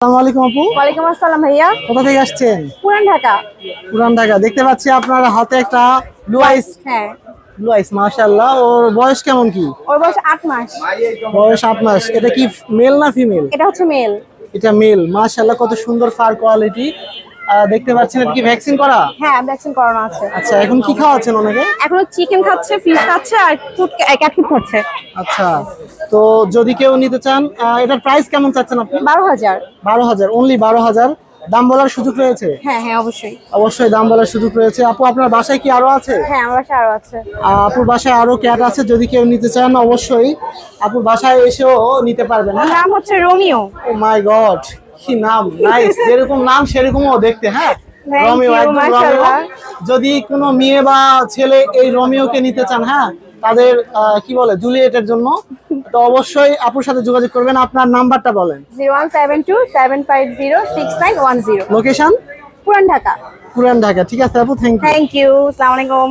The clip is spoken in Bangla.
আসসালামু আলাইকুম আপু। ওয়ালাইকুম আসসালাম ভাইয়া। কোথা থেকে আসছেন? পুরান ঢাকা। পুরান ঢাকা। দেখতে পাচ্ছি আপনার হাতে একটা ব্লু আইস। হ্যাঁ, ব্লু আইস মাশাআল্লাহ। ওর বয়স কেমন কি? ওর বয়স 8 মাস। বয়স 8 মাস। এটা কি মেল না ফিমেল? এটা হচ্ছে মেল। এটা মেল। মাশাআল্লাহ, কত সুন্দর ফার কোয়ালিটি। দেখতে পাচ্ছেন এটা কি ভ্যাকসিন করা? হ্যাঁ, ভ্যাকসিন করানো আছে। আচ্ছা, এখন কি খাওয়াচ্ছেন ওনাকে? এখনো চিকেন খাচ্ছে, ফিশ খাচ্ছে আর ক্যাট ফুড খাচ্ছে। আচ্ছা, তো যদি কেউ নিতে চান, এটার প্রাইস কেমন চাচ্ছেন আপনি? 12,000। 12,000, অনলি 12,000। দাম বলার সুযোগ রয়েছে? হ্যাঁ হ্যাঁ, অবশ্যই। অবশ্যই দাম বলার সুযোগ রয়েছে। আপু, আপনার বাসায় কি আরো আছে? হ্যাঁ, আমার বাসায় আরো আছে। আপুর বাসায় আরো ক্যাট আছে, যদি কেউ নিতে চান অবশ্যই আপুর বাসায় এসেও নিতে পারবেন। ওর নাম হচ্ছে রোমিও। ও মাই গড, কি নাম! নাইস, যেরকম নাম সেরকমও দেখতে। হ্যাঁ, Thank রোমিও, you, একদম রোমিও। মাশাআল্লাহ। যদি কোনো মেয়ে বা ছেলে এই রোমিওকে নিতে চান, হ্যাঁ, তাদের কি বলে জুলিয়েটের জন্য, তো অবশ্যই আপুর সাথে যোগাযোগ করবেন। আপনার নাম্বারটা বলেন। 01727506910। লোকেশন? পুরান ঢাকা। পুরান ঢাকা। ঠিক আছে আপু, থ্যাংক ইউ। Thank you. আসসালামু আলাইকুম।